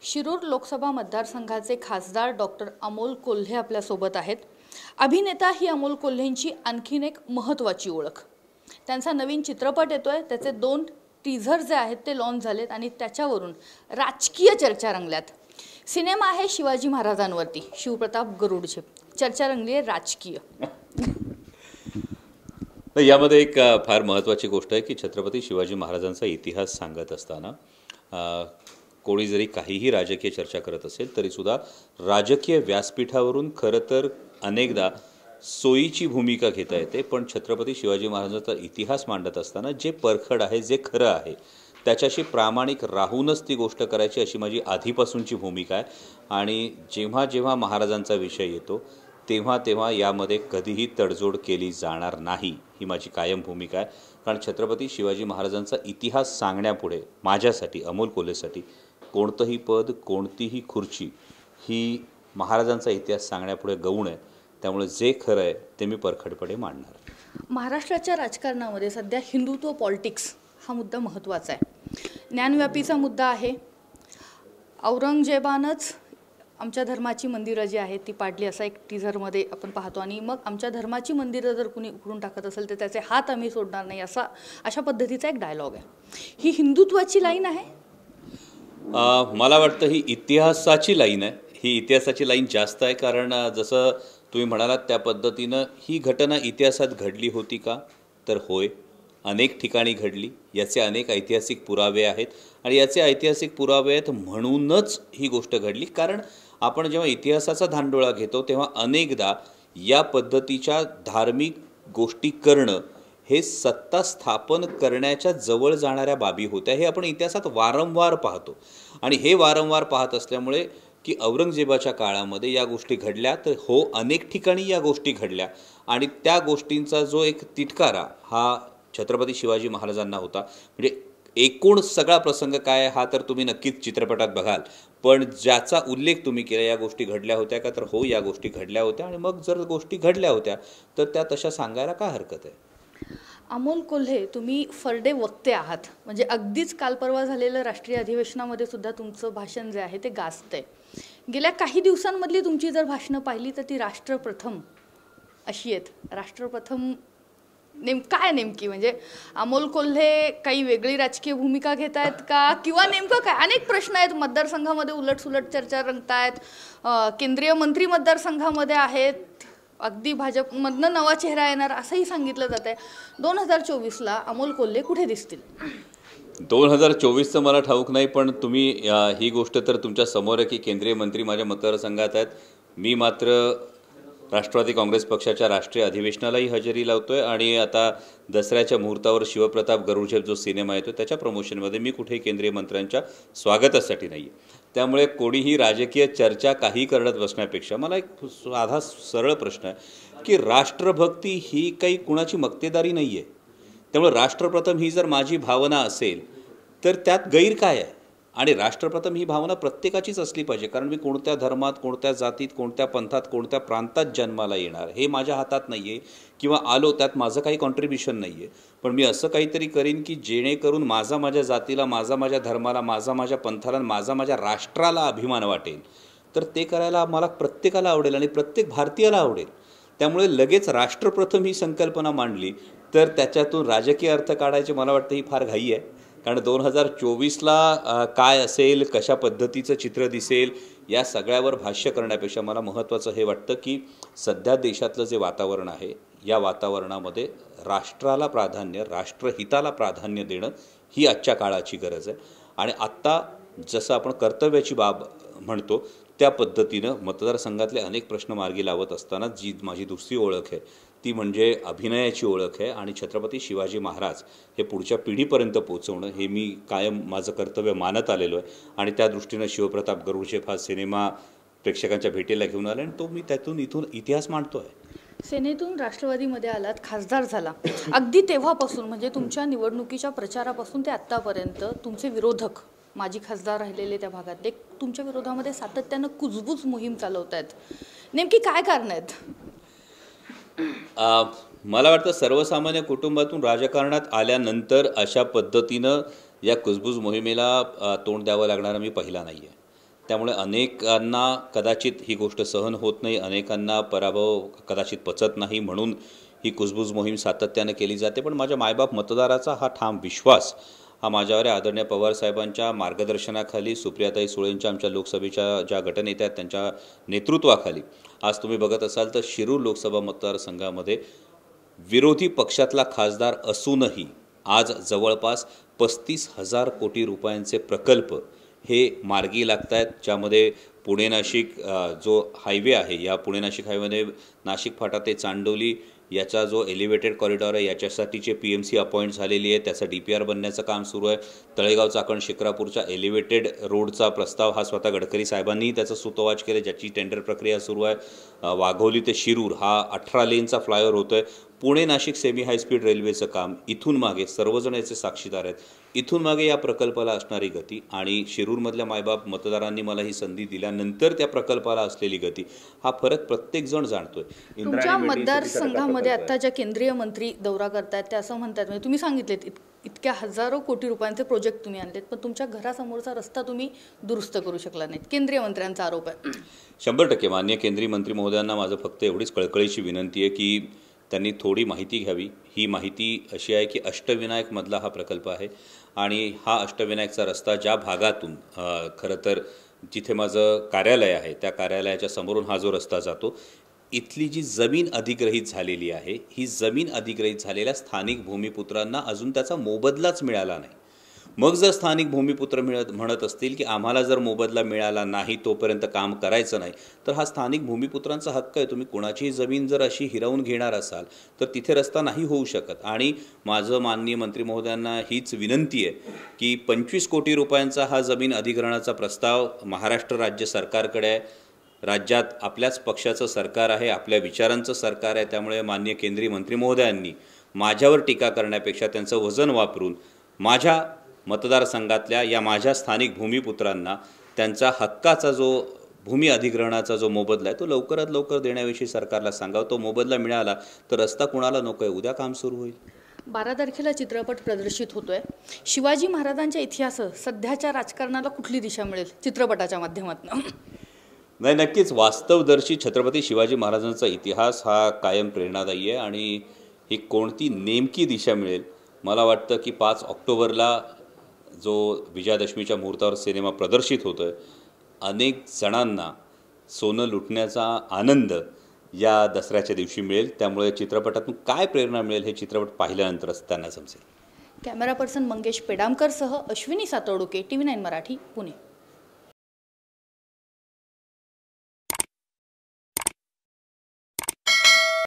शिरूर लोकसभा मतदारसंघाचे खासदार डॉक्टर अमोल कोल्हे आपल्यासोबत आहेत। अभिनेता ही अमोल कोल्हेंची आणखीन एक महत्त्वाची ओळख। त्यांचा नवीन चित्रपट येतोय, त्याचे 2 टीझर जे आहेत ते लॉन्च झालेत आणि त्याच्यावरून राजकीय चर्चा रंगल्यात। सिनेमा आहे शिवाजी महाराजांवरती, शिवप्रताप गरुडचे। चर्चा रंगली आहे राजकीय। यामध्ये एक फार महत्त्वाची गोष्ट आहे की छत्रपती शिवाजी महाराजांचा इतिहास सांगत असताना कोणी जरी काहीही राजकीय चर्चा करत असेल तरी सुद्धा राजकीय व्यासपीठावरून खरं तर अनेकदा सोयीची भूमिका घेता येते, पण छत्रपती शिवाजी महाराजांचा इतिहास मांडत असताना जे परखड आहे, जे खरं आहे त्याच्याशी प्रामाणिक राहूनच ती गोष्ट करायची अशी माझी आधीपासूनची भूमिका आहे। आणि जेव्हा जेव्हा महाराजांचा विषय येतो तेव्हा तेव्हा यामध्ये कधीही तडजोड केली जाणार नाही, ही माझी कायम भूमिका आहे। कारण छत्रपती शिवाजी महाराजांचा इतिहास सांगण्यापुढे माझ्यासाठी, अमोल कोल्हेसाठी कोणतंही पद, कोणतीही खुर्ची ही महाराजांचा इतिहास सांगण्यापुढे गौण आहे। त्यामुळे जे खरं आहे ते मी परखडपणे मांडणार। महाराष्ट्राच्या राजकारणामध्ये सध्या हिंदुत्व पॉलिटिक्स हा मुद्दा महत्त्वाचा आहे। ज्ञानव्यापीचा मुद्दा आहे। औरंगजेबानंच आमच्या धर्माची मंदिरं जी आहेत ती पाडली असा एक टीझरमध्ये आपण पाहतो, आणि मग आमच्या धर्माची मंदिरं जर कुणी उकळून टाकत असेल तर त्याचे हात आम्ही सोडणार नाही, अशा पद्धतीचा एक डायलॉग आहे। ही हिंदुत्वाची लाईन आहे? मला वाटतं ही इतिहासाची लाईन आहे। ही इतिहासाची लाईन जास्त आहे, कारण जसं तुम्ही म्हणालात त्या पद्धतीनं ही घटना इतिहासात घडली होती का, तर होय, अनेक ठिकाणी घडली। याचे अनेक ऐतिहासिक पुरावे आहेत आणि याचे ऐतिहासिक पुरावे आहेत म्हणूनच ही गोष्ट घडली। कारण आपण जेव्हा इतिहासाचा धांडोळा घेतो तेव्हा अनेकदा या पद्धतीच्या धार्मिक गोष्टी करणं हे सत्ता स्थापन करण्याच्या जवळ जाणाऱ्या बाबी होत्या, हे आपण इतिहासात वारंवार पाहतो। आणि हे वारंवार पाहत असल्यामुळे की औरंगजेबाच्या काळामध्ये या गोष्टी घडल्या, तर हो, अनेक ठिकाणी या गोष्टी घडल्या आणि त्या गोष्टींचा जो एक तिटकारा हा छत्रपती शिवाजी महाराजांना होता। म्हणजे एकूण सगळा प्रसंग काय हा तर तुम्ही नक्कीच चित्रपटात बघाल, पण ज्याचा उल्लेख तुम्ही केला, या गोष्टी घडल्या होत्या का, तर हो, या गोष्टी घडल्या होत्या। आणि मग जर गोष्टी घडल्या होत्या तर त्या तशा सांगायला काय हरकत आहे? अमोल कोल्हे, तुम्ही फरडे वक्ते आहात। म्हणजे अगदीच काल परवा झालेलं राष्ट्रीय अधिवेशनामध्ये सुद्धा तुमचं भाषण जे आहे ते गाजतंय। गेल्या काही दिवसांमधली तुमची जर भाषणं पाहिली तर ती राष्ट्रप्रथम अशी आहेत। राष्ट्रप्रथम काय नेमकी, म्हणजे अमोल कोल्हे काही वेगळी राजकीय भूमिका घेत आहेत का, किंवा नेमकं काय? अनेक प्रश्न आहेत मतदारसंघामध्ये, उलटसुलट चर्चा रंगतायत। केंद्रीय मंत्री मतदारसंघामध्ये आहेत, अगदी भाजपमधनं नवा चेहरा येणार असंही सांगितलं जात आहे। 2024ला अमोल कोल्हे कुठे दिसतील? 2024चं मला ठाऊक नाही, पण तुम्ही ही गोष्ट तर तुमच्या समोर आहे की केंद्रीय मंत्री माझ्या मतदारसंघात आहेत। मी मात्र राष्ट्रवादी काँग्रेस पक्षाच्या राष्ट्रीय अधिवेशनालाही हजेरी लावतोय आणि आता दसऱ्याच्या मुहूर्तावर शिवप्रताप गरुडचे जो सिनेमा येतो त्याच्या प्रमोशनमध्ये मी कुठेही केंद्रीय मंत्र्यांच्या स्वागतासाठी नाही आहे। त्यामुळे कोणीही राजकीय चर्चा काही करत बसण्यापेक्षा मला एक साधा सरळ प्रश्न आहे की राष्ट्रभक्ती ही काही कुणाची मक्तेदारी नाही आहे। त्यामुळे राष्ट्रप्रथम ही जर माझी भावना असेल तर त्यात गैर काय आहे? आणि राष्ट्रप्रथम ही भावना प्रत्येकाचीच असली पाहिजे, कारण मी कोणत्या धर्मात, कोणत्या जातीत, कोणत्या पंथात, कोणत्या प्रांतात जन्माला येणार हे माझ्या हातात नाही आहे, किंवा आलो त्यात माझं काही कॉन्ट्रीब्युशन नाही आहे। पण मी असं काहीतरी करीन की जेणेकरून माझा माझ्या जातीला, माझा माझ्या धर्माला, माझा माझ्या पंथाला, माझा माझ्या राष्ट्राला अभिमान वाटेल, तर ते करायला मला प्रत्येकाला आवडेल आणि प्रत्येक भारतीयाला आवडेल। त्यामुळे लगेच राष्ट्रप्रथम ही संकल्पना मांडली तर त्याच्यातून राजकीय अर्थ काढायचे मला वाटतं ही फार घाई आहे। कारण 2024ला काय असेल, कशा पद्धतीचं चित्र दिसेल, या सगळ्यावर भाष्य करण्यापेक्षा मला महत्त्वाचं हे वाटतं की सध्या देशातलं जे वातावरण आहे या वातावरणामध्ये राष्ट्राला प्राधान्य, राष्ट्रहिताला प्राधान्य देणं ही आजच्या काळाची गरज आहे। आणि आत्ता जसं आपण कर्तव्याची बाब म्हणतो त्या पद्धतीनं मतदारसंघातले अनेक प्रश्न मार्गी लावत असताना जी माझी दुसरी ओळख आहे ती म्हणजे अभिनयाची ओळख आहे। आणि छत्रपती शिवाजी महाराज हे पुढच्या पिढीपर्यंत पोहोचवणं हे मी कायम माझं कर्तव्य मानत आलेलो आहे। आणि त्या दृष्टीनं शिवप्रताप गरुडचे हा सिनेमा प्रेक्षकांच्या भेटीला घेऊन आला आणि तो मी इथून इतिहास मांडतो आहे। सेनेतून राष्ट्रवादीमध्ये आलात, खासदार झाला। अगदी तेव्हापासून, म्हणजे तुमच्या निवडणुकीच्या प्रचारापासून ते आत्तापर्यंत तुमचे विरोधक, माजी खासदार राहिलेले त्या भागातले, तुमच्या विरोधामध्ये सातत्यानं कुजबूज मोहीम चालवत आहेत। नेमकी काय कारण आहेत? मला वाटतं सर्वसामान्य कुटुंबातून राजकारणात आल्यानंतर अशा पद्धतीनं या कुजबूज मोहिमेला तोंड द्यावं लागणारा मी पहिला नाही आहे। त्यामुळे अनेकांना कदाचित ही गोष्ट सहन होत नाही, अनेकांना पराभव कदाचित पचत नाही, म्हणून ही कुजबूज मोहीम सातत्याने केली जाते. पण माझ्या मायबाप मतदाराचा हा ठाम विश्वास हा माझ्यावर आदरणीय पवारसाहेबांच्या मार्गदर्शनाखाली, सुप्रियाताई सुळेंच्या, आमच्या लोकसभेच्या ज्या गटनेत्या आहेत त्यांच्या नेतृत्वाखाली आज तुम्ही बघत असाल तर शिरूर लोकसभा मतदारसंघामध्ये विरोधी पक्षातला खासदार असूनही आज जवळपास 35,000 कोटी रुपयांचे प्रकल्प हे मार्गी लागत आहेत, ज्यामध्ये पुणे नाशिक जो हायवे आहे, या पुणे नाशिक हायवेमध्ये नाशिक फाटा ते चांडोली याचा जो एलिव्हेटेड कॉरिडॉर आहे याच्यासाठीचे PMC अपॉइंट झालेली आहे, त्याचं DPR बनण्याचं काम सुरू आहे. तळेगाव चाकण शिक्रापूरच्या एलिव्हेटेड रोडचा प्रस्ताव हा स्वतः गडकरी साहेबांनीही त्याचं सुतोवाच केलं, ज्याची टेंडर प्रक्रिया सुरू आहे. वाघोली ते शिरूर हा 18 लेनचा फ्लायओव्हर होतो आहे. पुणे नाशिक सेमी हायस्पीड रेल्वेचं काम इथून मागे सर्वजण याचे साक्षीदार आहेत. इथून मागे या प्रकल्पाला असणारी गती आणि शिरूरमधल्या मायबाप मतदारांनी मला ही संधी दिल्यानंतर त्या प्रकल्पाला असलेली गती हा फरक प्रत्येकजण जाणतोय. तुमच्या मतदारसंघामध्ये आता ज्या केंद्रीय मंत्री दौरा करतायत ते असं म्हणतात, म्हणजे तुम्ही सांगितलेत इतक्या हजारो कोटी रुपयांचे प्रोजेक्ट तुम्ही आणलेत, पण तुमच्या घरासमोरचा रस्ता तुम्ही दुरुस्त करू शकला नाहीत, केंद्रीय मंत्र्यांचा आरोप आहे. 100% माननीय केंद्रीय मंत्री महोदयांना माझं फक्त एवढीच कळकळीची विनंती आहे की त्यांनी थोडी माहिती घ्यावी. ही माहिती अशी आहे की अष्टविनायकमधला हा प्रकल्प आहे आणि हा अष्टविनायकचा रस्ता ज्या भागातून खरं तर जिथे माझं कार्यालय आहे त्या कार्यालयाच्या समोरून हा जो रस्ता जातो, इथली जी जमीन अधिग्रहित झालेली आहे, ही जमीन अधिग्रहित झालेल्या स्थानिक भूमिपुत्रांना अजून त्याचा मोबदलाच मिळाला नाही. मग जर स्थानिक भूमिपुत्र म्हणत असतील की आम्हाला जर मोबदला मिळाला नाही तोपर्यंत काम करायचं नाही, तर हा स्थानिक भूमिपुत्रांचा हक्क आहे. तुम्ही कोणाचीही जमीन जर अशी हिरावून घेणार असाल तर तिथे रस्ता नाही होऊ शकत. आणि माझं माननीय मंत्री महोदयांना हीच विनंती आहे की 25 कोटी रुपयांचा हा जमीन अधिग्रहणाचा प्रस्ताव महाराष्ट्र राज्य सरकारकडे आहे. राज्यात आपल्याच पक्षाचं सरकार आहे, आपल्या विचारांचं सरकार आहे. त्यामुळे माननीय केंद्रीय मंत्री महोदयांनी माझ्यावर टीका करण्यापेक्षा त्यांचं वजन वापरून माझ्या मतदारसंघातल्या या माझ्या स्थानिक भूमिपुत्रांना त्यांचा हक्काचा जो भूमी अधिग्रहणाचा जो मोबदला आहे तो लवकरात लवकर देण्याविषयी सरकारला सांगावं. तो मोबदला मिळाला तर रस्ता कुणाला नको आहे, उद्या काम सुरू होईल. 12 तारखेला चित्रपट प्रदर्शित होतोय. शिवाजी महाराजांच्या इतिहासात सध्याच्या राजकारणाला कुठली दिशा मिळेल चित्रपटाच्या माध्यमातून? नाही, नक्कीच वास्तवदर्शी छत्रपती शिवाजी महाराजांचा इतिहास हा कायम प्रेरणादायी आहे आणि ही कोणती नेमकी दिशा मिळेल, मला वाटतं की 5 ऑक्टोबरला जो विजयादशमीच्या मुहूर्तावर सिनेमा प्रदर्शित होतो आहे, अनेक जणांना सोनं लुटण्याचा आनंद या दसऱ्याच्या दिवशी मिळेल. त्यामुळे चित्रपटातून काय प्रेरणा मिळेल हे चित्रपट पाहिल्यानंतरच त्यांना समजेल. कॅमेरा पर्सन मंगेश पेडामकरसह अश्विनी सातोडुके, TV9 मराठी, पुणे.